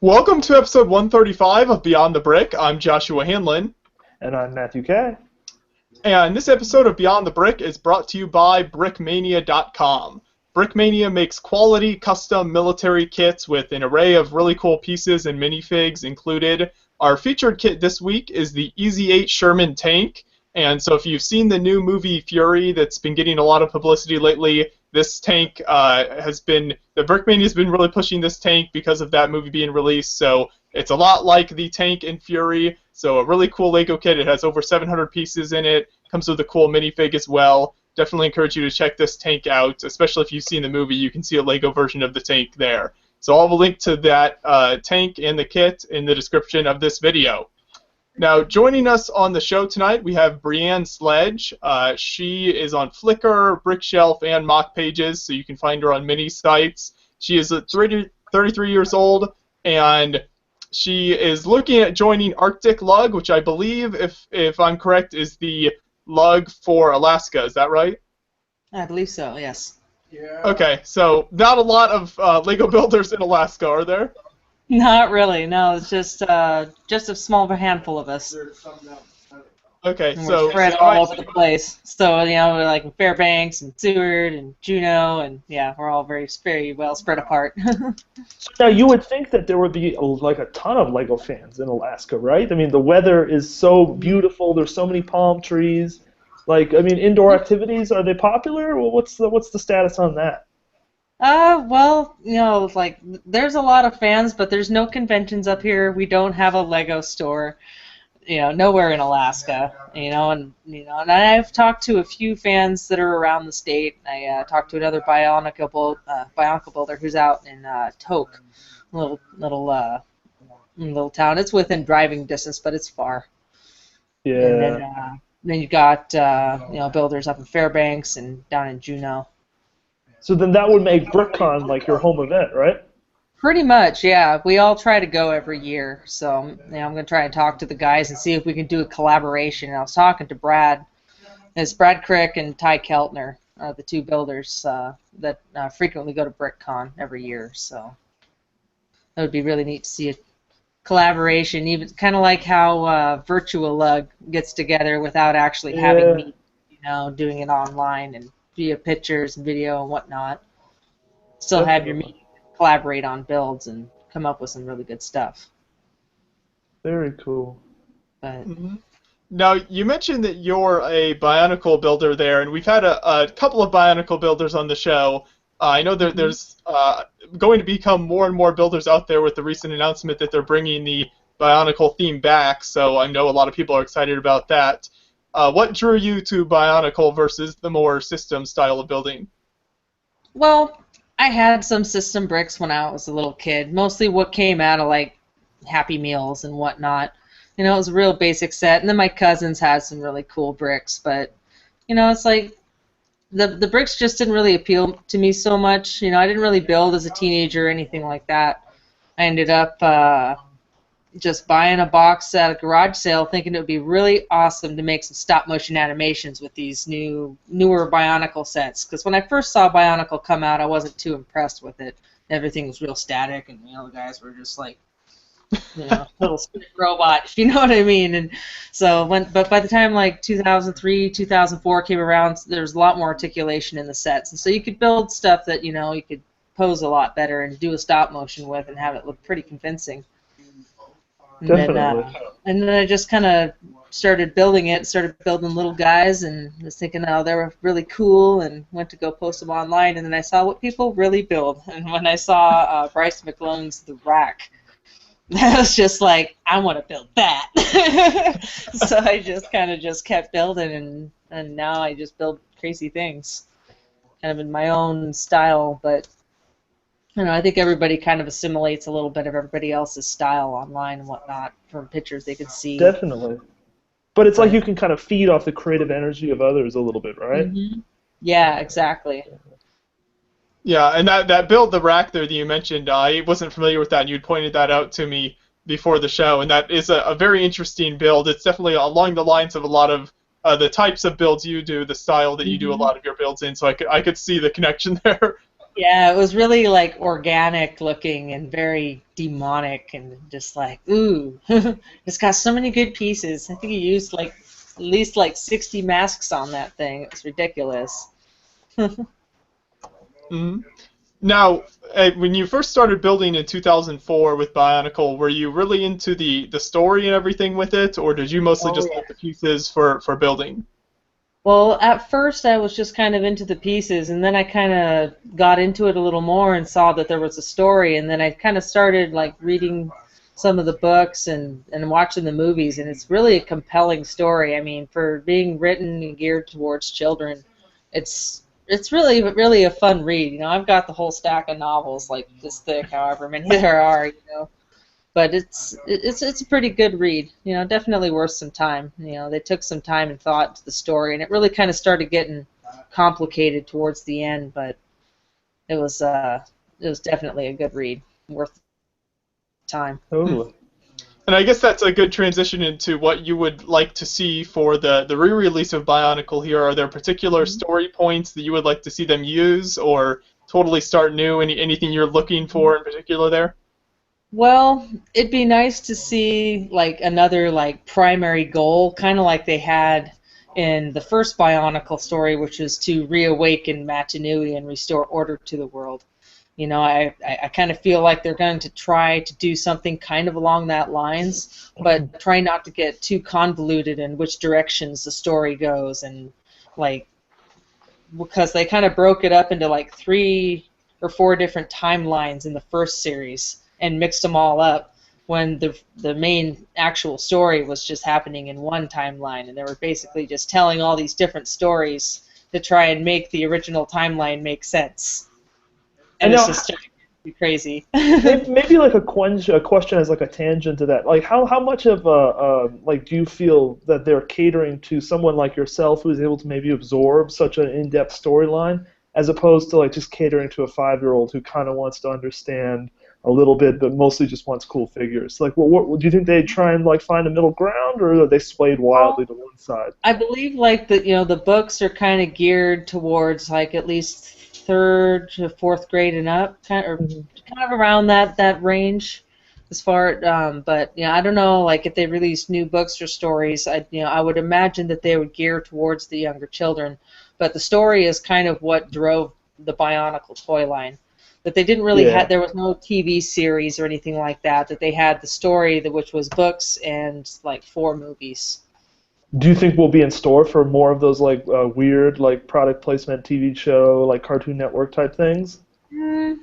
Welcome to episode 135 of Beyond the Brick. I'm Joshua Hanlon. And I'm Matthew Kay. And this episode of Beyond the Brick is brought to you by Brickmania.com. Brickmania makes quality, custom military kits with an array of really cool pieces and minifigs included. Our featured kit this week is the Easy 8 Sherman tank. And so if you've seen the new movie Fury that's been getting a lot of publicity lately, this tank Brickmania has been really pushing this tank because of that movie being released. So it's a lot like the tank in Fury. So a really cool LEGO kit. It has over 700 pieces in it. Comes with a cool minifig as well. Definitely encourage you to check this tank out, especially if you've seen the movie. You can see a LEGO version of the tank there. So I'll have a link to that tank and the kit in the description of this video. Now, joining us on the show tonight, we have Breann Sledge. She is on Flickr, Brickshelf, and Mock Pages, so you can find her on many sites. She is 33 years old, and she is looking at joining Arctic Lug, which I believe, if I'm correct, is the lug for Alaska. Is that right? I believe so, yes. Yeah. Okay, so not a lot of LEGO builders in Alaska, are there? Not really, no. It's just a small handful of us. Okay, and so we're spread all over the place. So we're like in Fairbanks and Seward and Juneau, and yeah, we're all very well spread apart. Now you would think that there would be like a ton of LEGO fans in Alaska, right? I mean, the weather is so beautiful. There's so many palm trees. Like, I mean, indoor activities, are they popular? Well, what's the status on that? Well, like there's a lot of fans, but there's no conventions up here. We don't have a LEGO store, nowhere in Alaska, and I've talked to a few fans that are around the state. I talked to another Bionicle builder who's out in Tok, little town. It's within driving distance, but it's far. Yeah. And then you got builders up in Fairbanks and down in Juneau. So then that would make BrickCon like your home event, right? Pretty much, yeah. We all try to go every year, so I'm going to try and talk to the guys and see if we can do a collaboration. And I was talking to Brad. It's Brad Crick and Ty Keltner, the two builders that frequently go to BrickCon every year. So that would be really neat to see a collaboration, even kind of like how Virtual Lug gets together without actually having meet, doing it online and via pictures and video and whatnot. Still have your meeting, collaborate on builds, and come up with some really good stuff. Very cool. But Now, you mentioned that you're a Bionicle builder there, and we've had a couple of Bionicle builders on the show. I know there's going to become more and more builders out there with the recent announcement that they're bringing the Bionicle theme back, so I know a lot of people are excited about that. What drew you to Bionicle versus the more system style of building? Well, I had some system bricks when I was a little kid, mostly what came out of like Happy Meals and whatnot. It was a real basic set, and then my cousins had some really cool bricks, but it's like the bricks just didn't really appeal to me so much. I didn't really build as a teenager or anything like that. I ended up just buying a box at a garage sale, thinking it would be really awesome to make some stop-motion animations with these newer Bionicle sets. Because when I first saw Bionicle come out, I wasn't too impressed with it. Everything was real static, and the guys were just like, little spinning robot, if you know what I mean. And so, but by the time like 2003, 2004 came around, there was a lot more articulation in the sets, and so you could build stuff that you could pose a lot better and do a stop-motion with and have it look pretty convincing. Definitely. And then I just kind of started building little guys, and was thinking, oh, they were really cool, and went to go post them online, and then I saw what people really build. And when I saw Bryce McClellan's The Rack, I was just like, I want to build that. So I just kept building, and now I just build crazy things, kind of in my own style, but I think everybody kind of assimilates a little bit of everybody else's style online and whatnot from pictures they can see. Definitely. But it's like you can kind of feed off the creative energy of others a little bit, right? Mm-hmm. Yeah, exactly. Yeah, and that build, the rack there that you mentioned, I wasn't familiar with that, and you'd pointed that out to me before the show, and that is a very interesting build. It's definitely along the lines of a lot of the types of builds you do, the style that you do a lot of your builds in, so I could see the connection there. Yeah, it was really like organic looking and very demonic and just like, ooh, it's got so many good pieces. I think he used like at least like 60 masks on that thing. It was ridiculous. Mhm. Now, when you first started building in 2004 with Bionicle, were you really into the story and everything with it, or did you mostly Oh just yeah. like the pieces for building? Well, at first I was just kind of into the pieces, and then I kind of got into it a little more and saw that there was a story, and then I kind of started like reading some of the books and watching the movies, and it's really a compelling story. I mean, for being written and geared towards children, it's really a fun read. You know, I've got the whole stack of novels like this thick, however many there are. You know, but it's a pretty good read. You know, definitely worth some time. You know, they took some time and thought into the story, and it really kind of started getting complicated towards the end. But it was definitely a good read, worth time. Totally. And I guess that's a good transition into what you would like to see for the re-release of Bionicle here. Are there particular story points that you would like to see them use, or totally start new? Anything you're looking for in particular there? Well, it'd be nice to see like another like primary goal, kind of like they had in the first Bionicle story, which is to reawaken Matanui and restore order to the world. You know, I kind of feel like they're going to try to do something kind of along that lines, but try not to get too convoluted in which directions the story goes, and like because they kind of broke it up into like 3 or 4 different timelines in the first series and mixed them all up when the main actual story was just happening in one timeline, and they were basically just telling all these different stories to try and make the original timeline make sense. And And it's now, just crazy. maybe like a question as like a tangent to that. Like, how much of like do you feel that they're catering to someone like yourself who's able to maybe absorb such an in-depth storyline, as opposed to like just catering to a 5-year-old who kind of wants to understand a little bit, but mostly just wants cool figures? Like, what do you think they try and like find a middle ground, or are they swayed wildly to one side? I believe like the books are kind of geared towards like at least 3rd to 4th grade and up, kind of around that range, as far. But I don't know like if they release new books or stories. I would imagine that they would gear towards the younger children. But the story is kind of what drove the Bionicle toy line. That they didn't really Yeah. have, there was no TV series or anything like that. That they had the story, which was books and like 4 movies. Do you think we'll be in store for more of those like weird like product placement TV show like Cartoon Network type things? Mm,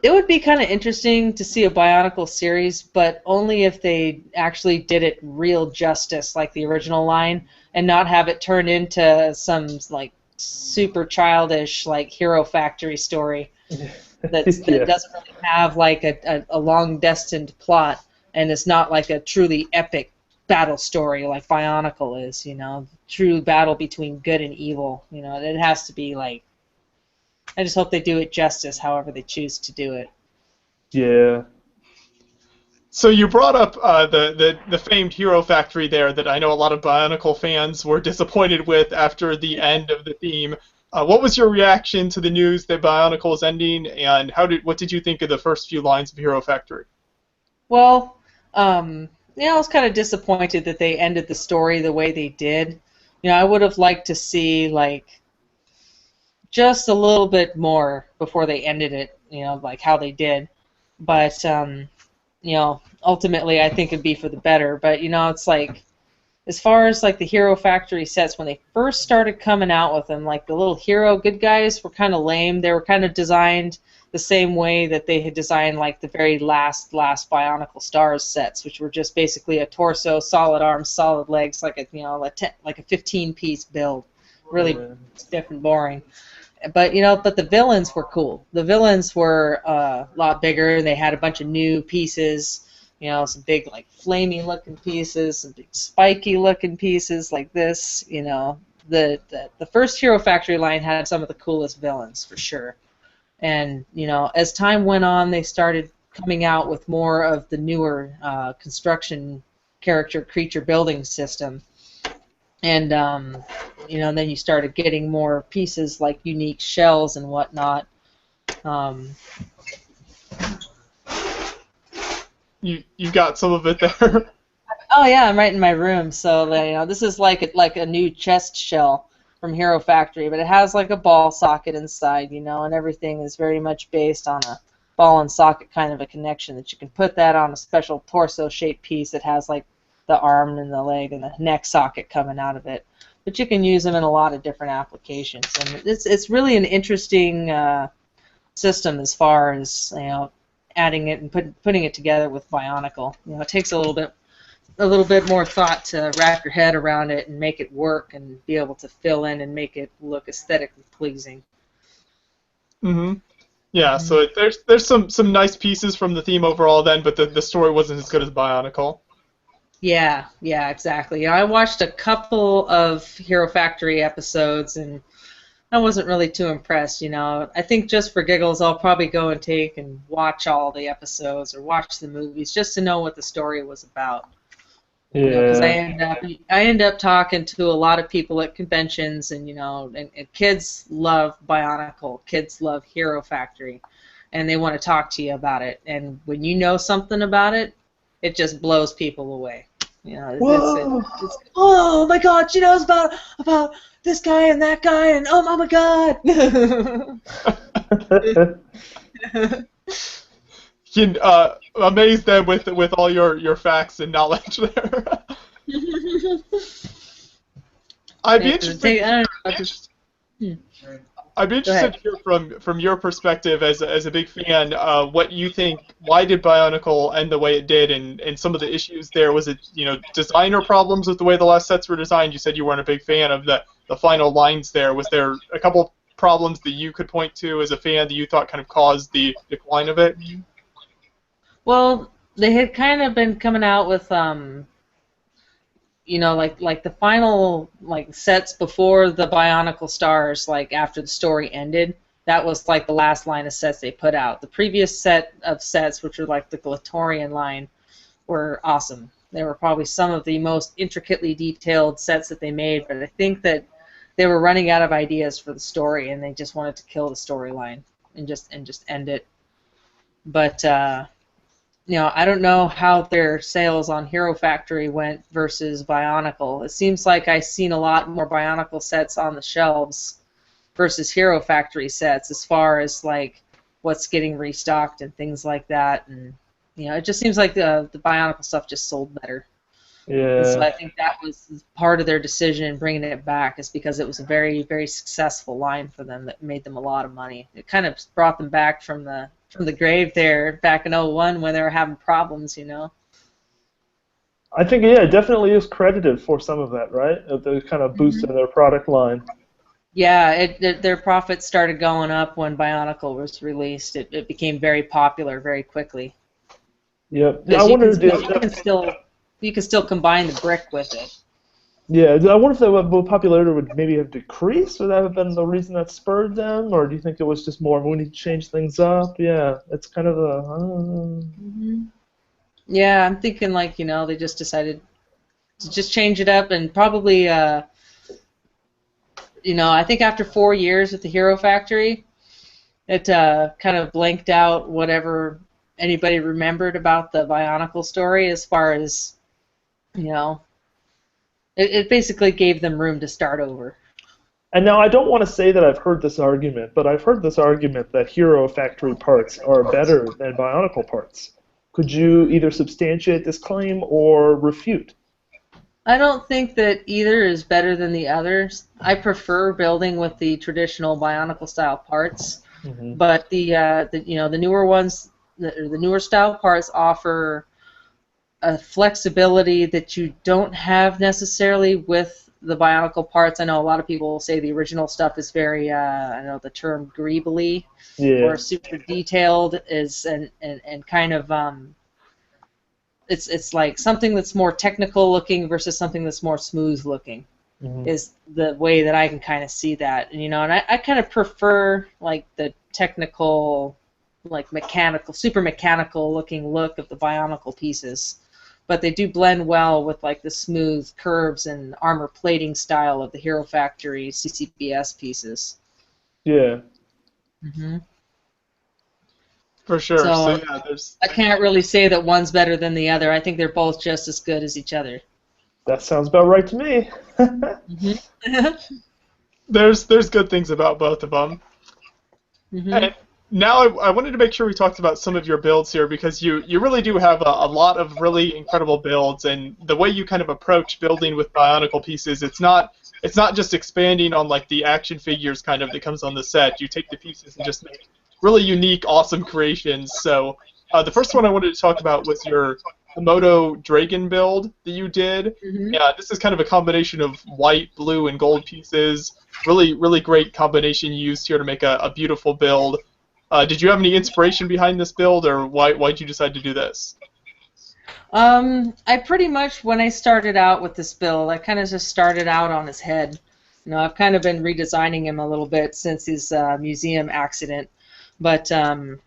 It would be kind of interesting to see a Bionicle series, but only if they actually did it real justice, like the original line, and not have it turn into some like super childish like Hero Factory story that Yeah. doesn't really have like a long destined plot, and it's not like a truly epic battle story like Bionicle is. True battle between good and evil. It has to be like. I just hope they do it justice, however they choose to do it. Yeah. So you brought up the famed Hero Factory there that I know a lot of Bionicle fans were disappointed with after the end of the theme. What was your reaction to the news that Bionicle is ending, and what did you think of the first few lines of Hero Factory? Well, I was kind of disappointed that they ended the story the way they did. I would have liked to see like just a little bit more before they ended it. Like how they did, but ultimately I think it'd be for the better. But it's like as far as like the Hero Factory sets, when they first started coming out with them, like the little hero good guys were kind of lame. They were kind of designed the same way that they had designed like the very last Bionicle Stars sets, which were just basically a torso, solid arms, solid legs, like a 15-piece build, really stiff and boring. But the villains were cool. The villains were a lot bigger. They had a bunch of new pieces. Some big like flamey looking pieces, some big spiky looking pieces like this. The first Hero Factory line had some of the coolest villains for sure. And as time went on, they started coming out with more of the newer construction character creature building system. And then you started getting more pieces like unique shells and whatnot. Um, You got some of it there. oh yeah, I'm right in my room. So this is like a new chest shell from Hero Factory, but it has like a ball socket inside, and everything is very much based on a ball and socket kind of a connection that you can put that on a special torso-shaped piece that has like the arm and the leg and the neck socket coming out of it. But you can use them in a lot of different applications, and it's really an interesting system as far as adding it and putting it together with Bionicle. It takes a little bit more thought to wrap your head around it and make it work and be able to fill in and make it look aesthetically pleasing. Yeah, so there's some nice pieces from the theme overall then, but the story wasn't as good as Bionicle. Yeah, exactly. I watched a couple of Hero Factory episodes and I wasn't really too impressed, I think just for giggles I'll probably go and take and watch all the episodes or watch the movies just to know what the story was about. Yeah. Because I end up talking to a lot of people at conventions, and and kids love Bionicle, kids love Hero Factory, and they want to talk to you about it. And when you know something about it, it just blows people away. It's oh my God, she knows about this guy and that guy, and oh my God. Amazed them with all your facts and knowledge there. I'd be interested. I'd be interested to hear from your perspective as a big fan, what you think. Why did Bionicle end the way it did, and some of the issues there? Was it designer problems with the way the last sets were designed? You said you weren't a big fan of the final lines there. Was there a couple problems that you could point to as a fan that you thought kind of caused the decline of it? Well, they had kind of been coming out with like the final sets before the Bionicle Stars, like after the story ended. That was like the last line of sets they put out. The previous set of sets, which were like the Glatorian line, were awesome. They were probably some of the most intricately detailed sets that they made, but I think that they were running out of ideas for the story, and they just wanted to kill the storyline and just end it. But I don't know how their sales on Hero Factory went versus Bionicle. It seems like I've seen a lot more Bionicle sets on the shelves versus Hero Factory sets as far as like what's getting restocked and things like that. And it just seems like the Bionicle stuff just sold better. Yeah. And so I think that was part of their decision in bringing it back, is because it was a very, very successful line for them that made them a lot of money. It kind of brought them back from the grave there back in '01 when they were having problems, I think, yeah, it definitely is credited for some of that, right? They kind of boosted their product line. Yeah, their profits started going up when Bionicle was released. It became very popular very quickly. Yep. Yeah, I wonder you can still combine the brick with it. Yeah, I wonder if the popularity would maybe have decreased. Would that have been the reason that spurred them, or do you think it was just more we need to change things up? Yeah, it's kind of a. Yeah, I'm thinking they just decided to just change it up, and probably I think after 4 years at the Hero Factory, it kind of blanked out whatever anybody remembered about the Bionicle story as far as It basically gave them room to start over. And now I don't want to say that I've heard this argument, but I've heard this argument that Hero Factory parts are better than Bionicle parts. Could you either substantiate this claim or refute? I don't think that either is better than the others. I prefer building with the traditional Bionicle style parts, but the newer ones, the newer style parts offer a flexibility that you don't have necessarily with the Bionicle parts. I know a lot of people will say the original stuff is very, I know the term greebly, or super detailed, and kind of, it's like something that's more technical looking versus something that's more smooth looking, is the way that I can kind of see that. And I kind of prefer like the technical, like mechanical, super mechanical looking look of the Bionicle pieces. But they do blend well with like the smooth curves and armor plating style of the Hero Factory CCBS pieces. Yeah. For sure. So So yeah, there's I can't really say that one's better than the other. I think they're both just as good as each other. That sounds about right to me. Mm-hmm. there's good things about both of them. Mm-hmm. And now I wanted to make sure we talked about some of your builds here because you really do have a lot of really incredible builds, and the way you kind of approach building with Bionicle pieces, it's not just expanding on like the action figures kind of that comes on the set. You take the pieces and just make really unique, awesome creations. So the first one I wanted to talk about was your Komodo Dragon build that you did. Mm-hmm. Yeah, this is kind of a combination of white, blue, and gold pieces. Really, really great combination you used here to make a beautiful build. Did you have any inspiration behind this build, or why'd you decide to do this? I pretty much, when I started out with this build, I kind of just started out on his head. You know, I've kind of been redesigning him a little bit since his museum accident, but I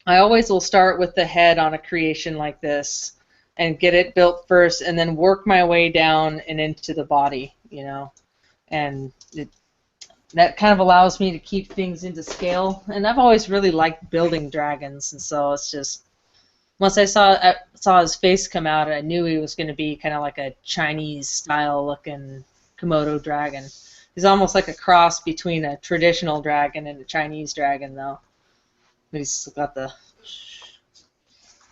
always will start with the head on a creation like this and get it built first, and then work my way down and into the body, you know, and that kind of allows me to keep things into scale. And I've always really liked building dragons, and so it's just once I saw his face come out, I knew he was going to be kind of like a Chinese style looking Komodo dragon. He's almost like a cross between a traditional dragon and a Chinese dragon, though. But he's got the.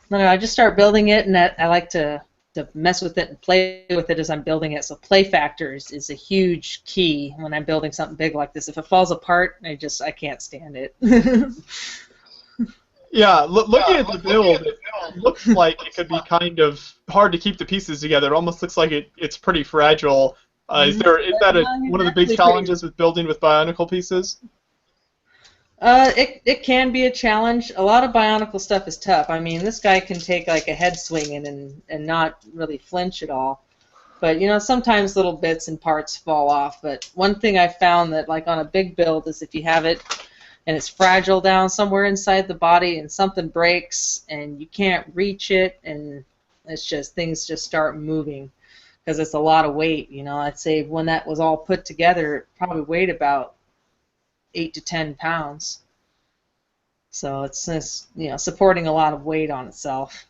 I don't know, I just start building it, and I like to mess with it and play with it as I'm building it. So play factors is a huge key when I'm building something big like this. If it falls apart, I can't stand it. Yeah, looking at the build, it looks like it could be kind of hard to keep the pieces together. It almost looks like it's pretty fragile. Is that one of the big challenges with building with Bionicle pieces? It can be a challenge. A lot of Bionicle stuff is tough. I mean, this guy can take like a head swinging and not really flinch at all. But you know, sometimes little bits and parts fall off. But one thing I found that like on a big build is if you have it and it's fragile down somewhere inside the body and something breaks and you can't reach it, and it's just things just start moving because it's a lot of weight. You know, I'd say when that was all put together, it probably weighed about 8 to 10 pounds. So it's just, you know, supporting a lot of weight on itself.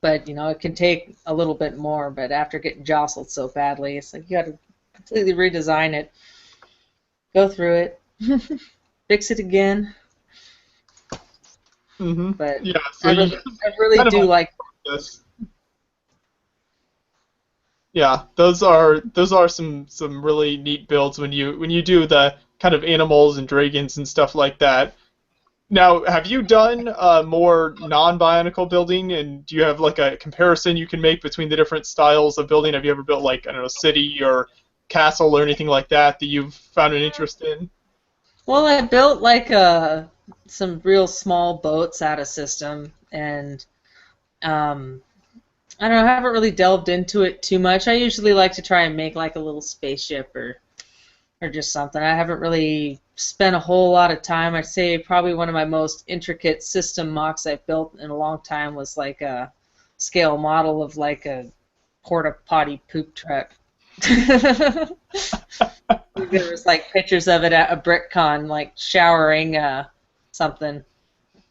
But, you know, it can take a little bit more, but after getting jostled so badly, it's like you got to completely redesign it, go through it, fix it again. Mm-hmm. But yeah, so I really do like this. Yeah, those are some really neat builds when you do the kind of animals and dragons and stuff like that. Now, have you done more non-Bionicle building, and do you have like a comparison you can make between the different styles of building? Have you ever built like, I don't know, city or castle or anything like that you've found an interest in? Well, I built like some real small boats out of system, and I don't know, I haven't really delved into it too much. I usually like to try and make like a little spaceship or just something. I haven't really spent a whole lot of time. I'd say probably one of my most intricate system mocks I've built in a long time was like a scale model of like a porta potty poop truck. There was like pictures of it at a BrickCon, like showering something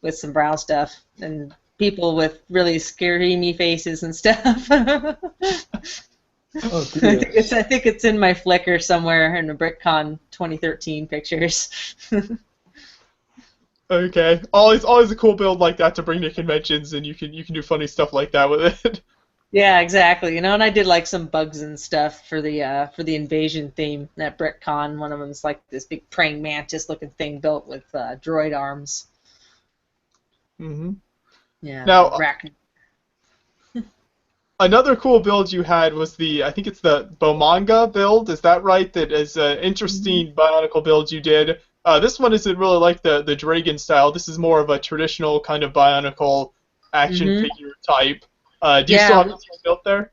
with some brown stuff, and people with really scary faces and stuff. Oh, dear. I think it's in my Flickr somewhere in the BrickCon 2013 pictures. Okay, always a cool build like that to bring to conventions, and you can do funny stuff like that with it. Yeah, exactly. You know, and I did like some bugs and stuff for the invasion theme at BrickCon. One of them is like this big praying mantis looking thing built with droid arms. Mm-hmm. Yeah. Now, Arachn- another cool build you had was I think it's the Bomonga build. Is that right? That is an interesting Bionicle build you did. This one isn't really like the Dragon style. This is more of a traditional kind of Bionicle action figure type. Do you still have this built there?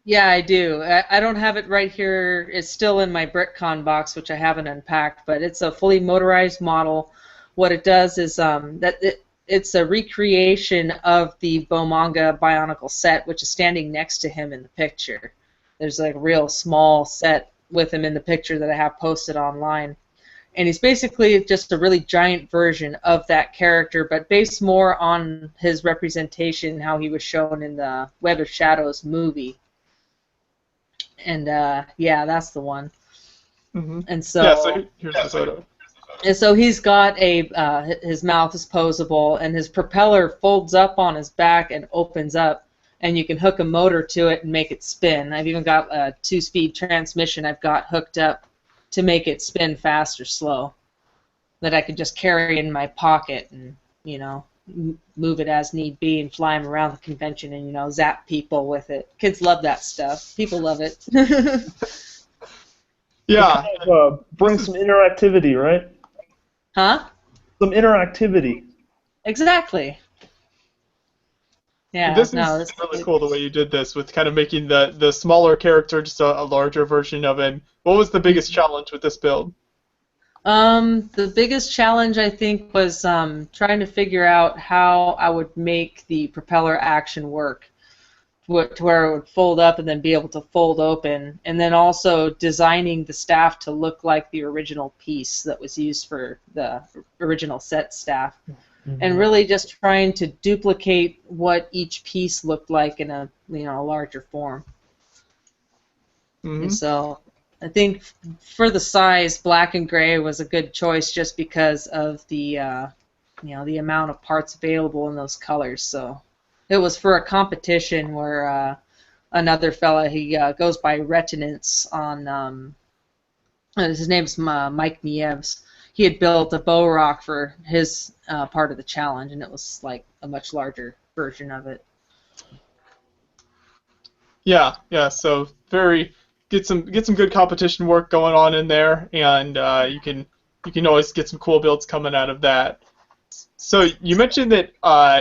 Yeah, I do. I don't have it right here. It's still in my BrickCon box, which I haven't unpacked, but it's a fully motorized model. What it does is it's a recreation of the Bomonga Bionicle set, which is standing next to him in the picture. There's like a real small set with him in the picture that I have posted online. And he's basically just a really giant version of that character, but based more on his representation, how he was shown in the Web of Shadows movie. And yeah, that's the one. Mm-hmm. And so, yeah, so here's the photo. And so he's got his mouth is posable, and his propeller folds up on his back and opens up, and you can hook a motor to it and make it spin. I've even got a 2-speed transmission I've got hooked up to make it spin fast or slow, that I could just carry in my pocket and, you know, move it as need be and fly him around the convention and, you know, zap people with it. Kids love that stuff. People love it. Yeah. Kind of, bring some interactivity, right? Huh? Some interactivity. Exactly. Yeah, This no, is really cool the way you did this with kind of making the smaller character just a larger version of him. What was the biggest challenge with this build? The biggest challenge, I think, was trying to figure out how I would make the propeller action work, to where it would fold up and then be able to fold open, and then also designing the staff to look like the original piece that was used for the original set staff. And really just trying to duplicate what each piece looked like in a, you know, larger form. Mm-hmm. And so I think for the size, black and gray was a good choice just because of the you know, the amount of parts available in those colors. So it was for a competition where another fella, he goes by Retinance on his name's Mike Nieves. He had built a bow rock for his part of the challenge, and it was like a much larger version of it. Yeah, yeah. So get some good competition work going on in there, and you can always get some cool builds coming out of that. So you mentioned that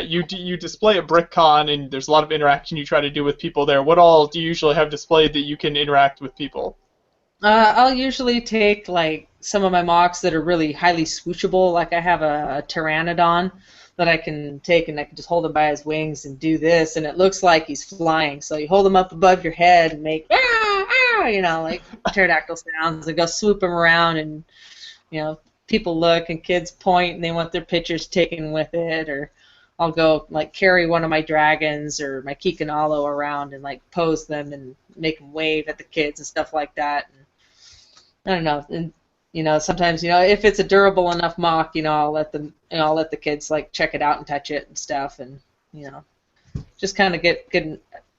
you display at BrickCon, and there's a lot of interaction you try to do with people there. What all do you usually have displayed that you can interact with people? I'll usually take like some of my mocks that are really highly swooshable. Like I have a pteranodon that I can take and I can just hold him by his wings and do this, and it looks like he's flying. So you hold him up above your head and make you know, like pterodactyl sounds, and go swoop him around, and you know, people look and kids point and they want their pictures taken with it. Or I'll go like carry one of my dragons or my Kikanalo around and like pose them and make them wave at the kids and stuff like that. And I don't know, and you know, sometimes, you know, if it's a durable enough mock, you know, I'll let them, you know, I'll let the kids like check it out and touch it and stuff, and you know, just kind of get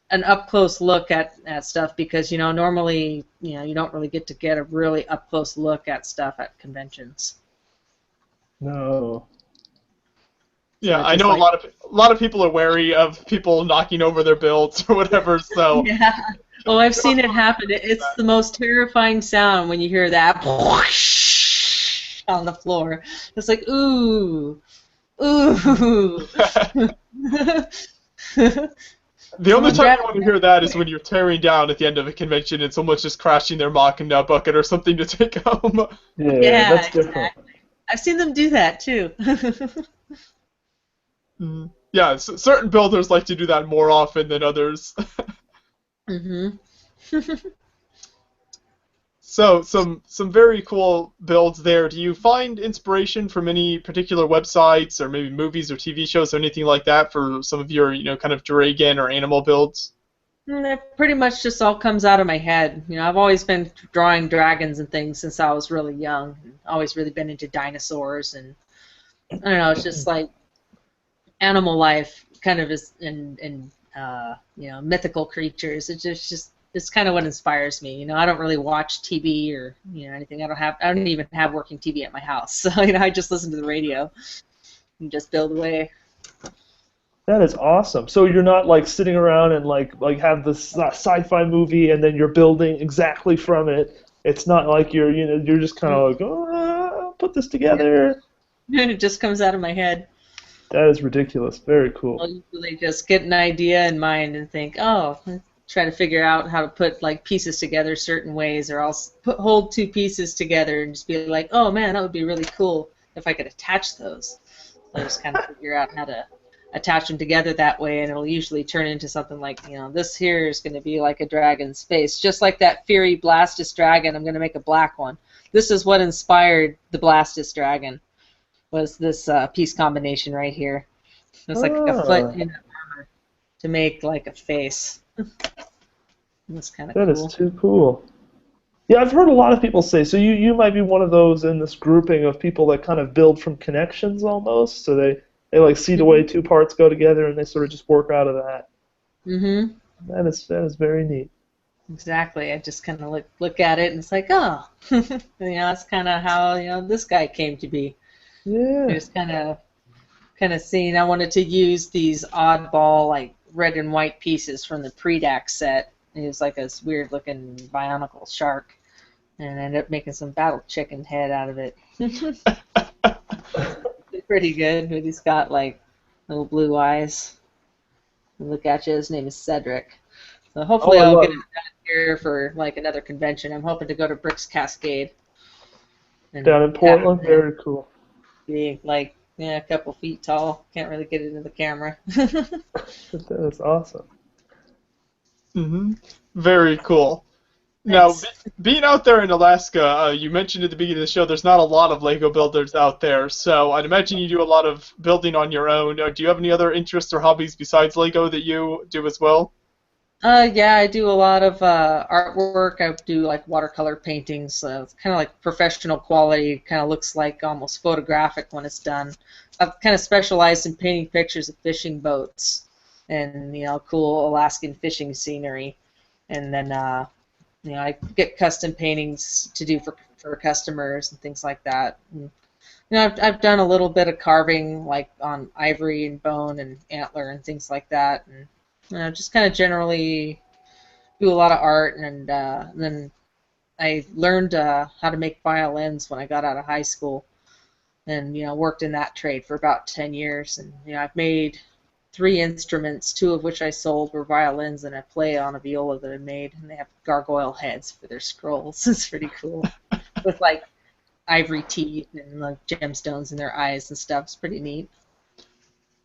an up close look at stuff, because you know, normally, you know, you don't really get to get a really up close look at stuff at conventions. No. Yeah, So I know like, a lot of people are wary of people knocking over their builds or whatever. So yeah. Oh, I've seen it happen. It's the most terrifying sound when you hear that on the floor. It's like, ooh, ooh. The only time you want to hear that is when you're tearing down at the end of a convention and someone's just crashing their mock into a bucket or something to take home. Yeah, that's different. Exactly. I've seen them do that too. Yeah, certain builders like to do that more often than others. Mhm. So some very cool builds there. Do you find inspiration from any particular websites or maybe movies or TV shows or anything like that for some of your, you know, kind of dragon or animal builds? It pretty much just all comes out of my head. You know, I've always been drawing dragons and things since I was really young. Always really been into dinosaurs, and I don't know, it's just like animal life kind of is, and you know, mythical creatures. It's kind of what inspires me. You know, I don't really watch TV or, you know, anything. I don't even have working TV at my house. So, you know, I just listen to the radio and just build away. That is awesome. So you're not like sitting around and like have this sci-fi movie and then you're building exactly from it. It's not like you're just kind of like, oh, put this together. It just comes out of my head. That is ridiculous. Very cool. I'll usually just get an idea in mind and think, oh, try to figure out how to put like pieces together certain ways, or I'll hold two pieces together and just be like, oh man, that would be really cool if I could attach those. So I just kind of figure out how to attach them together that way, and it'll usually turn into something like, you know, this here is going to be like a dragon's face, just like that Fury Blastous Dragon. I'm going to make a black one. this is what inspired the Blastous Dragon. Was this piece combination right here? It's like a foot in armor to make like a face. That's kind of cool. That is too cool. Yeah, I've heard a lot of people say, so you might be one of those in this grouping of people that kind of build from connections almost, so they like see the way two parts go together and they sort of just work out of that. Mm-hmm. That is very neat. Exactly. I just kind of look at it and it's like, oh, that's kind of how this guy came to be. Yeah. Just kind of seeing. I wanted to use these oddball like red and white pieces from the Predax set. It was like this weird looking Bionicle shark, and I ended up making some battle chicken head out of it. Pretty good. But he's got like little blue eyes. Look at you. His name is Cedric. So hopefully I'll get it done here for like another convention. I'm hoping to go to Bricks Cascade. Down in Portland. Very cool. Be like a couple feet tall. Can't really get it in the camera. That's awesome. Mm-hmm. Very cool. Now, being out there in Alaska, you mentioned at the beginning of the show there's not a lot of LEGO builders out there, so I'd imagine you do a lot of building on your own. Do you have any other interests or hobbies besides LEGO that you do as well? Yeah, I do a lot of artwork. I do like watercolor paintings. So it's kind of like professional quality. Kind of looks like almost photographic when it's done. I've kind of specialized in painting pictures of fishing boats and cool Alaskan fishing scenery. And then I get custom paintings to do for customers and things like that. And, I've done a little bit of carving like on ivory and bone and antler and things like that. And just kind of generally do a lot of art, and then I learned how to make violins when I got out of high school, and worked in that trade for about 10 years, and I've made 3 instruments, 2 of which I sold were violins, and I play on a viola that I made, and they have gargoyle heads for their scrolls. It's pretty cool, with like ivory teeth and like gemstones in their eyes and stuff. It's pretty neat.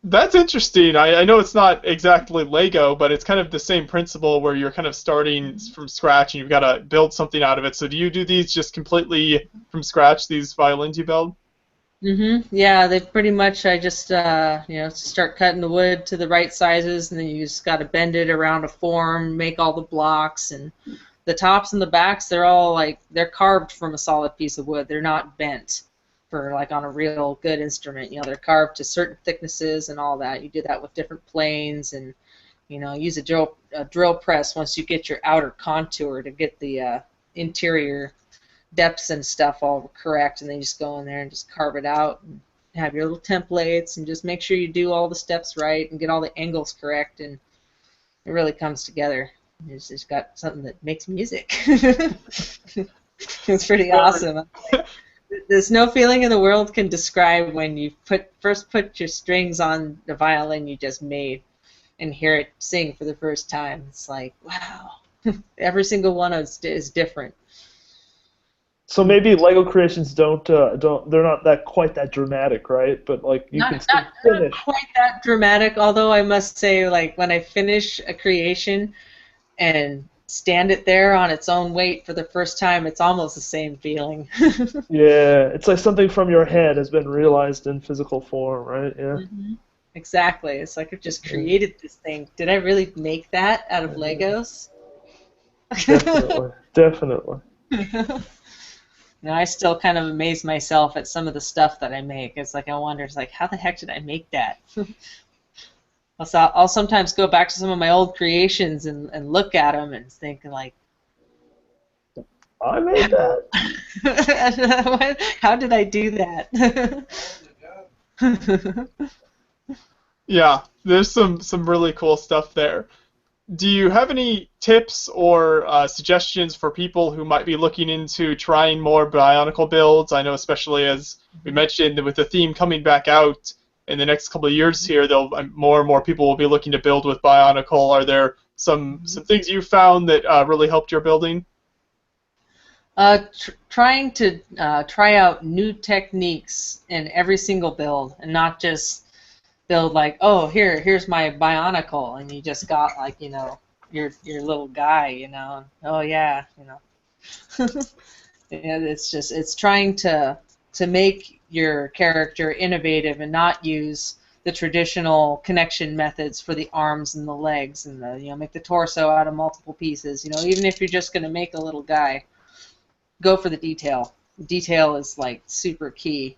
That's interesting. I know it's not exactly Lego, but it's kind of the same principle where you're kind of starting from scratch and you've got to build something out of it. So do you do these just completely from scratch, these violins you build? Mm-hmm. Yeah, they pretty much, I just, start cutting the wood to the right sizes, and then you just got to bend it around a form, make all the blocks, and the tops and the backs, they're all like, they're carved from a solid piece of wood. They're not bent. For like on a real good instrument, they're carved to certain thicknesses and all that. You do that with different planes, and use a drill press once you get your outer contour to get the interior depths and stuff all correct, and then you just go in there and just carve it out and have your little templates and just make sure you do all the steps right and get all the angles correct, and it really comes together. It's just got something that makes music. It's pretty awesome. There's no feeling in the world can describe when you first put your strings on the violin you just made and hear it sing for the first time. It's like, wow. Every single one is different. So maybe Lego creations don't they're not quite that dramatic, right? But like you can still finish. Not quite that dramatic, although I must say, like when I finish a creation and stand it there on its own weight for the first time, it's almost the same feeling. Yeah, it's like something from your head has been realized in physical form, right? Yeah. Mm-hmm. Exactly. It's like I've just created this thing. Did I really make that out of Legos? Definitely. I still kind of amaze myself at some of the stuff that I make. It's like I wonder, it's like, how the heck did I make that? I'll sometimes go back to some of my old creations and look at them and think like, I made that. How did I do that? Yeah, there's some really cool stuff there. Do you have any tips or suggestions for people who might be looking into trying more Bionicle builds? I know, especially as we mentioned, with the theme coming back out in the next couple of years here, more and more people will be looking to build with Bionicle. Are there some things you found that really helped your building? Trying to try out new techniques in every single build, and not just build like, oh, here's my Bionicle, and you just got like, your little guy, oh yeah, And it's trying to make your character innovative and not use the traditional connection methods for the arms and the legs and make the torso out of multiple pieces. Even if you're just going to make a little guy, go for the detail. Detail is like super key.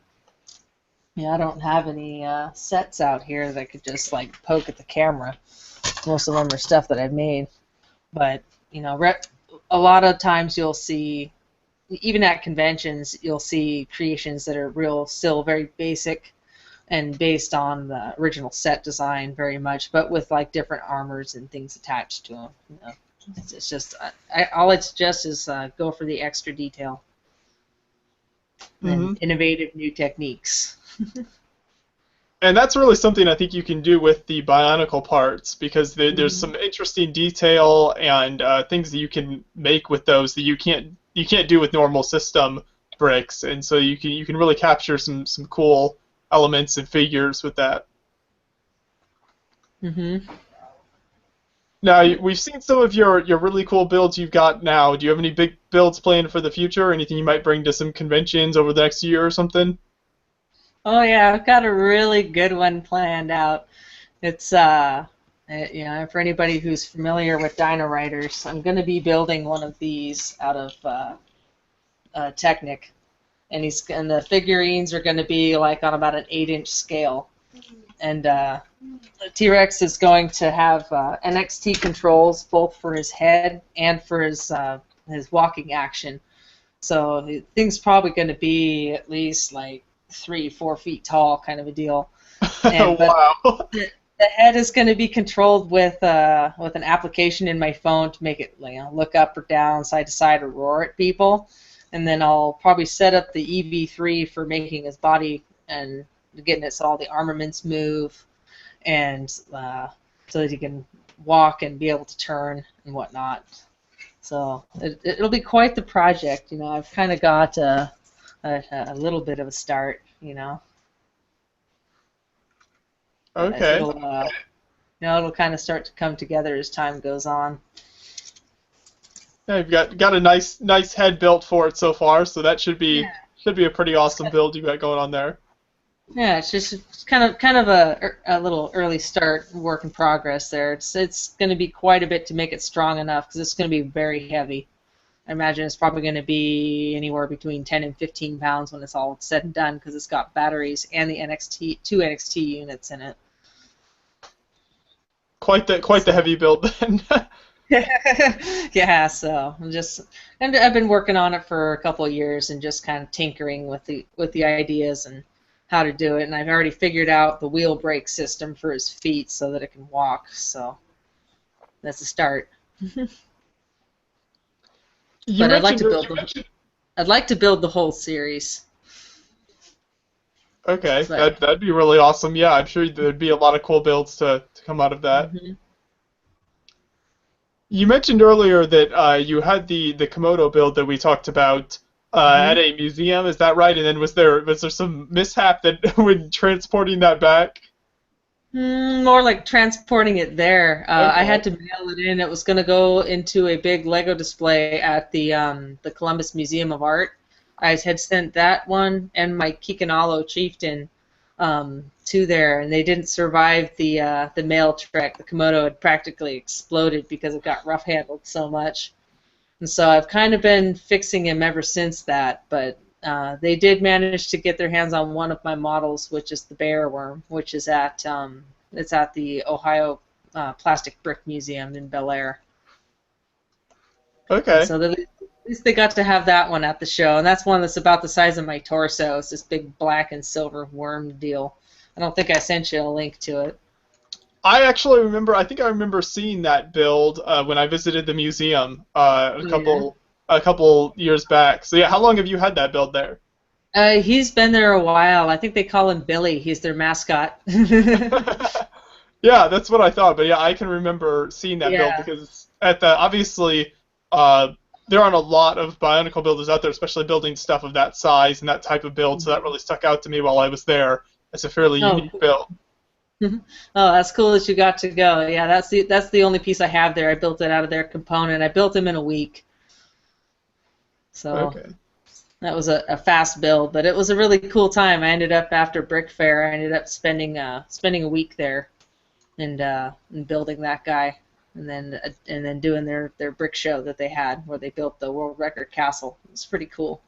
I don't have any sets out here that I could just like poke at the camera. Most of them are stuff that I've made, but a lot of times you'll see, even at conventions, you'll see creations that are still very basic and based on the original set design very much, but with like different armors and things attached to them. It's just all I suggest is go for the extra detail and innovative new techniques. And that's really something I think you can do with the Bionicle parts, because there's some interesting detail and things that you can make with those that you can't do with normal system bricks, and so you can really capture some cool elements and figures with that. Now, we've seen some of your really cool builds you've got now. Do you have any big builds planned for the future? Anything you might bring to some conventions over the next year or something? Oh yeah, I've got a really good one planned out. It's for anybody who's familiar with Dino Riders, I'm going to be building one of these out of Technic, and the figurines are going to be like on about an 8-inch scale, and the T-Rex is going to have NXT controls both for his head and for his walking action. So the thing's probably going to be at least like 3-4 feet tall, kind of a deal. And, wow. The head is going to be controlled with an application in my phone to make it look up or down, side to side, or roar at people. And then I'll probably set up the EV3 for making his body and getting it so all the armaments move, and so that he can walk and be able to turn and whatnot. So it'll be quite the project. I've kind of got a little bit of a start. Okay. It'll kind of start to come together as time goes on. Yeah, you've got a nice head built for it so far, so that should be a pretty awesome build you got going on there. Yeah, it's kind of a little early start, work in progress there. It's going to be quite a bit to make it strong enough, because it's going to be very heavy. I imagine it's probably going to be anywhere between 10 and 15 pounds when it's all said and done, because it's got batteries and the two NXT units in it. Quite the heavy build then. Yeah, so I've been working on it for a couple of years and just kind of tinkering with the ideas and how to do it, and I've already figured out the wheel brake system for his feet so that it can walk. So that's a start. But I'd like to build the whole series. Okay, that'd be really awesome. Yeah, I'm sure there'd be a lot of cool builds to come out of that. You mentioned earlier that you had the Komodo build that we talked about at a museum. Is that right? And then was there some mishap that when transporting that back? More like transporting it there. Okay. I had to mail it in. It was going to go into a big Lego display at the Columbus Museum of Art. I had sent that one and my Kikanalo chieftain to there, and they didn't survive the mail trek. The Komodo had practically exploded because it got rough-handled so much. And so I've kind of been fixing him ever since that, but they did manage to get their hands on one of my models, which is the bear worm, which is at the Ohio Plastic Brick Museum in Bel Air. Okay. And so at least they got to have that one at the show, and that's one that's about the size of my torso. It's this big black and silver worm deal. I don't think I sent you a link to it. I actually remember. I think I remember seeing that build when I visited the museum a couple years back. So yeah, how long have you had that build there? He's been there a while. I think they call him Billy. He's their mascot. Yeah, that's what I thought. But yeah, I can remember seeing that build because obviously there aren't a lot of Bionicle builders out there, especially building stuff of that size and that type of build. So that really stuck out to me while I was there. It's a fairly unique build. Oh, that's cool that you got to go. Yeah, that's the only piece I have there. I built it out of their component. I built him in a week. So Okay. That was a fast build, but it was a really cool time. I ended up after Brick Fair, I ended up spending a week there and building that guy, and then doing their brick show that they had where they built the world record castle. It was pretty cool.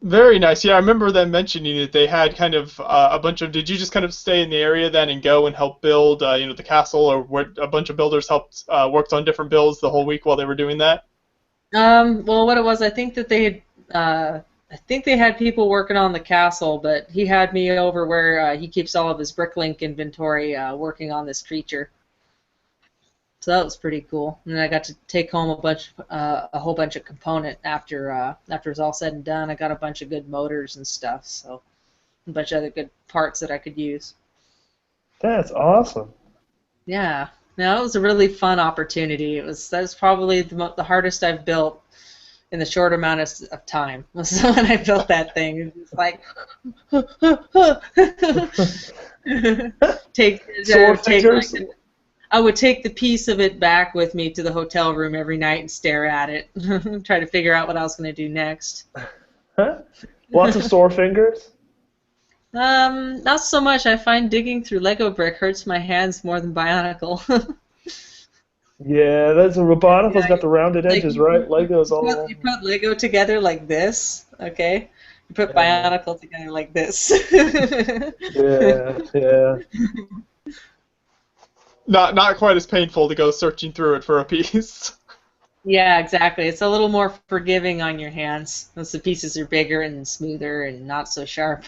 Very nice. Yeah, I remember them mentioning that they had kind of a bunch of. Did you just kind of stay in the area then and go and help build, the castle, or were a bunch of builders helped worked on different builds the whole week while they were doing that? Well, what it was, I think that I think they had people working on the castle, but he had me over where he keeps all of his Bricklink inventory, working on this creature. So that was pretty cool. And then I got to take home a whole bunch of component after it was all said and done. I got a bunch of good motors and stuff, so a bunch of other good parts that I could use. That's awesome. Yeah. No, it was a really fun opportunity. That was probably the hardest I've built in the short amount of time. So when I built that thing, it was like I would take the piece of it back with me to the hotel room every night and stare at it, try to figure out what I was going to do next. Lots of sore fingers? Not so much. I find digging through Lego brick hurts my hands more than Bionicle. Yeah, that's a Bionicle got the rounded edges, right? Lego's all. You put Lego together like this, okay? You put Bionicle together like this. Yeah. Not quite as painful to go searching through it for a piece. Yeah, exactly. It's a little more forgiving on your hands once the pieces are bigger and smoother and not so sharp.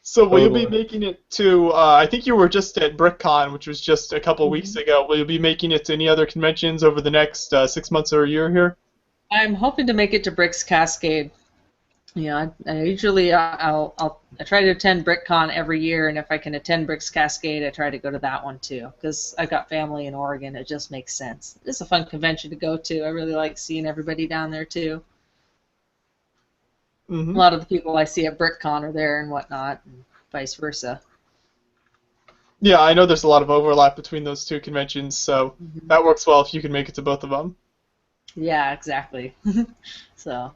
So will you be making it to, I think you were just at BrickCon, which was just a couple weeks ago. Will you be making it to any other conventions over the next 6 months or a year here? I'm hoping to make it to Bricks Cascade. Yeah, I usually I try to attend BrickCon every year, and if I can attend Bricks Cascade, I try to go to that one too, because I've got family in Oregon. It just makes sense. It's a fun convention to go to. I really like seeing everybody down there too. Mm-hmm. A lot of the people I see at BrickCon are there and whatnot, and vice versa. Yeah, I know there's a lot of overlap between those two conventions, so that works well if you can make it to both of them. Yeah, exactly. So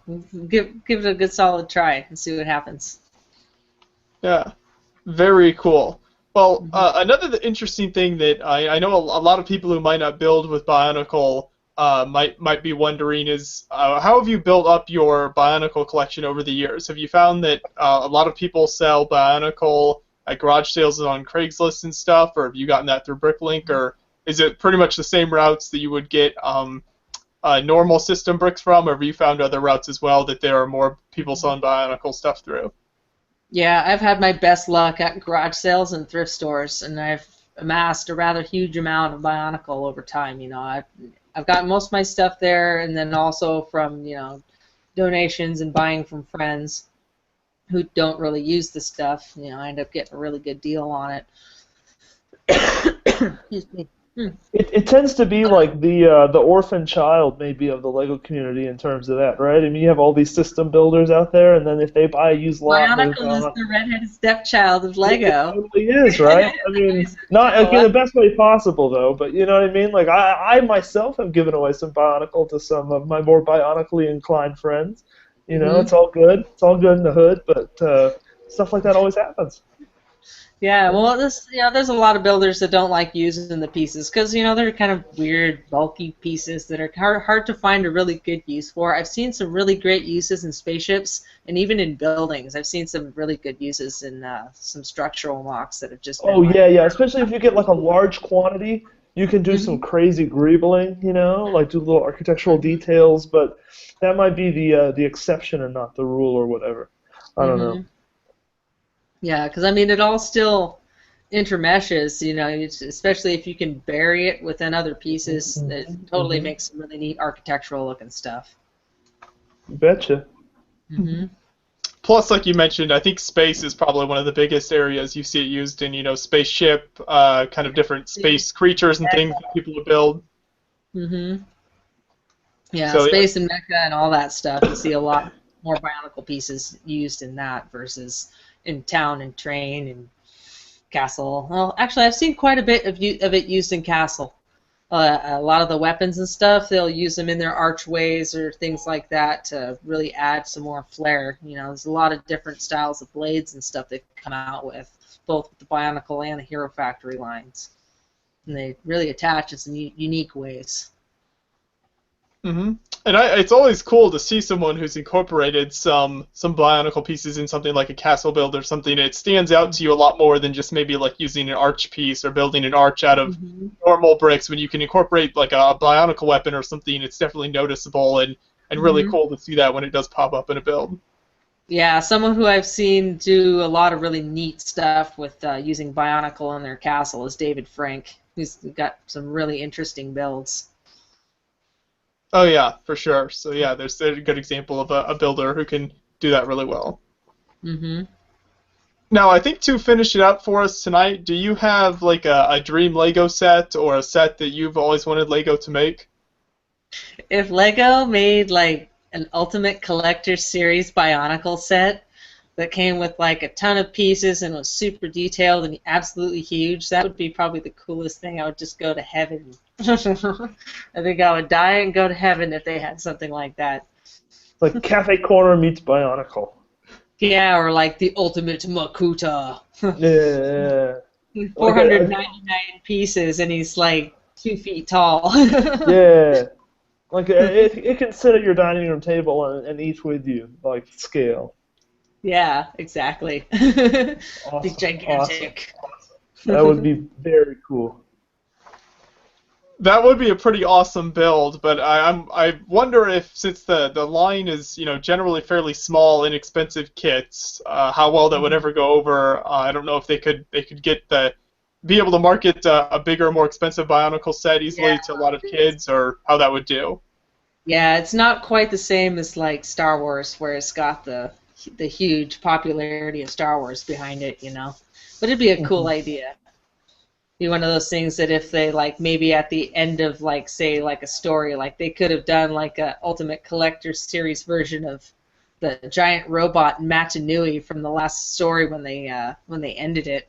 give it a good solid try and see what happens. Yeah, very cool. Well, another interesting thing that I know a lot of people who might not build with Bionicle might be wondering is how have you built up your Bionicle collection over the years? Have you found that a lot of people sell Bionicle at garage sales and on Craigslist and stuff, or have you gotten that through Bricklink, or is it pretty much the same routes that you would get normal system bricks from, or have you found other routes as well that there are more people selling Bionicle stuff through? Yeah, I've had my best luck at garage sales and thrift stores, and I've amassed a rather huge amount of Bionicle over time. You know, I've gotten most of my stuff there, and then also from donations and buying from friends who don't really use the stuff. You know, I end up getting a really good deal on it. Excuse me. It tends to be like the orphan child maybe of the Lego community in terms of that, right? I mean, you have all these system builders out there, and then if they buy a used lot, Bionicle is the redheaded stepchild of Lego. It totally is, right? I mean, not in the best way possible though, but you know what I mean. Like I myself have given away some Bionicle to some of my more Bionically inclined friends. You know, it's all good. It's all good in the hood, but stuff like that always happens. Yeah, well, there's a lot of builders that don't like using the pieces because they're kind of weird, bulky pieces that are hard to find a really good use for. I've seen some really great uses in spaceships and even in buildings. I've seen some really good uses in some structural mocks that have just. Yeah, especially if you get like a large quantity, you can do some crazy greebling, like do little architectural details. But that might be the exception and not the rule or whatever. I don't know. Yeah, because I mean, it all still intermeshes, especially if you can bury it within other pieces. It totally makes some really neat architectural looking stuff. Betcha. Plus, like you mentioned, I think space is probably one of the biggest areas you see it used in, spaceship, kind of different space creatures and things that people build. Yeah, so, space and mecha and all that stuff. You see a lot more Bionicle pieces used in that versus in town and train and castle. Well, actually, I've seen quite a bit of it used in castle. a lot of the weapons and stuff, they'll use them in their archways or things like that to really add some more flair. You know, there's a lot of different styles of blades and stuff they come out with, both with the Bionicle and the Hero Factory lines. And they really attach in some unique ways. Mm-hmm. And it's always cool to see someone who's incorporated some Bionicle pieces in something like a castle build or something. It stands out to you a lot more than just maybe like using an arch piece or building an arch out of normal bricks. When you can incorporate like a Bionicle weapon or something, it's definitely noticeable and really cool to see that when it does pop up in a build. Yeah, someone who I've seen do a lot of really neat stuff with using Bionicle in their castle is David Frank, who's got some really interesting builds. Oh yeah, for sure. So yeah, there's a good example of a builder who can do that really well. Mm-hmm. Now, I think to finish it up for us tonight, do you have like a dream Lego set or a set that you've always wanted Lego to make? If Lego made like an Ultimate Collector Series Bionicle set that came with like a ton of pieces and was super detailed and absolutely huge, that would be probably the coolest thing. I would just go to heaven. I think I would die and go to heaven if they had something like that. Like Cafe Corner meets Bionicle. Yeah, or like the Ultimate Makuta. Yeah. 499 pieces, and he's like 2 feet tall. Yeah. Like it can sit at your dining room table and eat with you, like scale. Yeah, exactly. Awesome. Big gigantic. Awesome. That would be very cool. That would be a pretty awesome build, but I wonder if, since the line is generally fairly small, inexpensive kits, how well that would ever go over. I don't know if they could be able to market a bigger, more expensive Bionicle set easily to a lot of kids, or how that would do. Yeah, it's not quite the same as like Star Wars, where it's got the huge popularity of Star Wars behind it, But it'd be a cool idea. Be one of those things that if they like maybe at the end of like say like a story, like they could have done like a Ultimate Collector Series version of the giant robot Matanui from the last story when they ended it,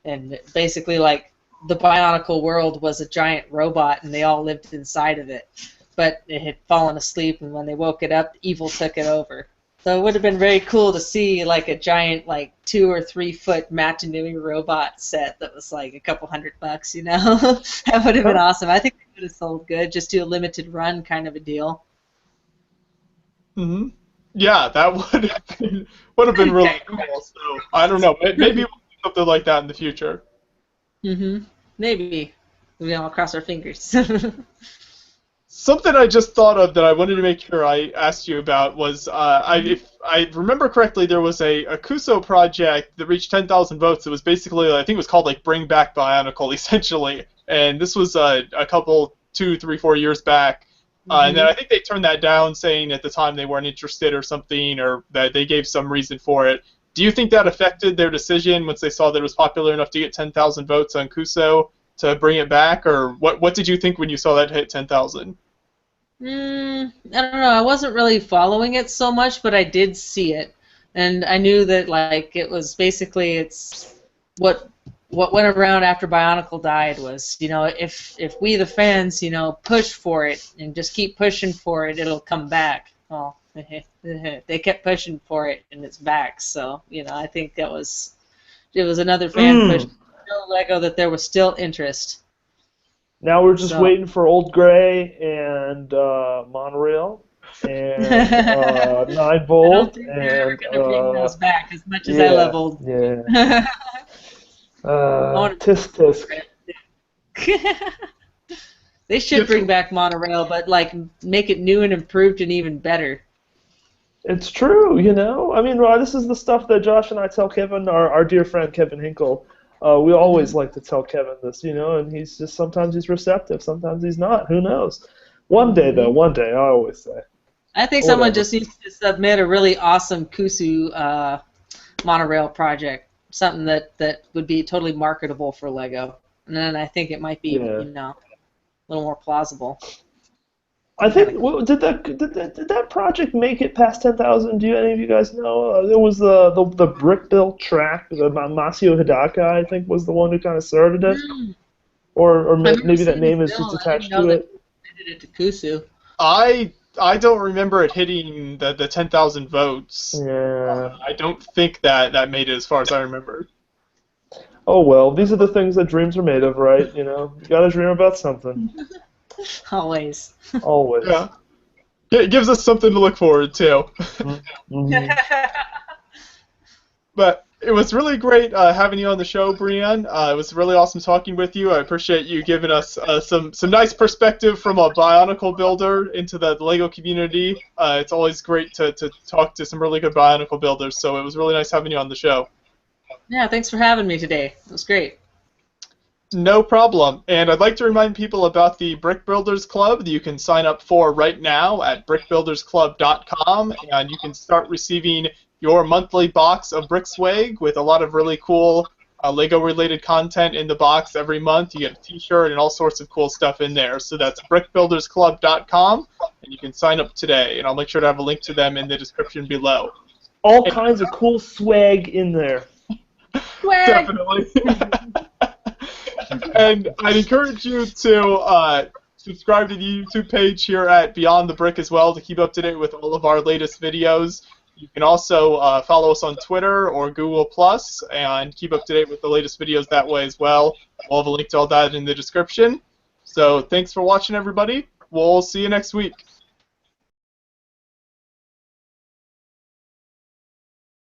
and basically like the Bionicle world was a giant robot and they all lived inside of it, but it had fallen asleep, and when they woke it up, evil took it over. So it would have been very cool to see like a giant like 2 or 3 foot Matanui robot set that was like a couple $100. That would have been awesome. I think it would have sold good. Just do a limited run kind of a deal. Mm-hmm. Yeah, that would have been really cool. So I don't know. Maybe we'll do something like that in the future. Mm-hmm. Maybe. We all cross our fingers. Something I just thought of that I wanted to make sure I asked you about was, if I remember correctly, there was a Kuso project that reached 10,000 votes. It was basically, I think it was called like Bring Back Bionicle, essentially. And this was a couple, 2, 3, 4 years back. And then I think they turned that down, saying at the time they weren't interested or something, or that they gave some reason for it. Do you think that affected their decision once they saw that it was popular enough to get 10,000 votes on Kuso to bring it back? Or what did you think when you saw that hit 10,000? I don't know. I wasn't really following it so much, but I did see it, and I knew that like it was basically it's what went around after Bionicle died was if we the fans push for it and just keep pushing for it, it'll come back. Well, they kept pushing for it and it's back. So I think it was another fan push to show Lego that there was still interest. Now we're just waiting for Old Gray and Monorail and 9 Volt. I don't think they're going to bring those back as much as I love Old. Yeah. Tisk. They should bring back Monorail, but like make it new and improved and even better. It's true, I mean, this is the stuff that Josh and I tell Kevin, our dear friend Kevin Hinkle. We always like to tell Kevin this, and he's just sometimes he's receptive, sometimes he's not. Who knows? One day, I always say. I think someone just needs to submit a really awesome Kusu monorail project, something that would be totally marketable for Lego, and then I think it might be a little more plausible. I think did that project make it past 10,000? Do any of you guys know? It was the brick built track. Masio Hidaka, I think, was the one who kind of started it. or I remember maybe that seeing name the is just film. I didn't attached know to that it. they did it to Kusu. I don't remember it hitting the 10,000 votes. Yeah. I don't think that made it as far as I remember. Oh well, these are the things that dreams are made of, right? You know, you gotta dream about something. Always. Always. Yeah. It gives us something to look forward to. Mm-hmm. But it was really great having you on the show, Breann. It was really awesome talking with you. I appreciate you giving us some nice perspective from a Bionicle builder into the LEGO community. It's always great to talk to some really good Bionicle builders, so it was really nice having you on the show. Yeah, thanks for having me today. It was great. No problem. And I'd like to remind people about the Brick Builders Club that you can sign up for right now at brickbuildersclub.com, and you can start receiving your monthly box of Brick Swag with a lot of really cool LEGO-related content in the box every month. You get a t-shirt and all sorts of cool stuff in there. So that's brickbuildersclub.com, and you can sign up today. And I'll make sure to have a link to them in the description below. All kinds of cool swag in there. Swag! Definitely. And I'd encourage you to subscribe to the YouTube page here at Beyond the Brick as well to keep up to date with all of our latest videos. You can also follow us on Twitter or Google Plus and keep up to date with the latest videos that way as well. We'll have a link to all that in the description. So thanks for watching, everybody. We'll see you next week.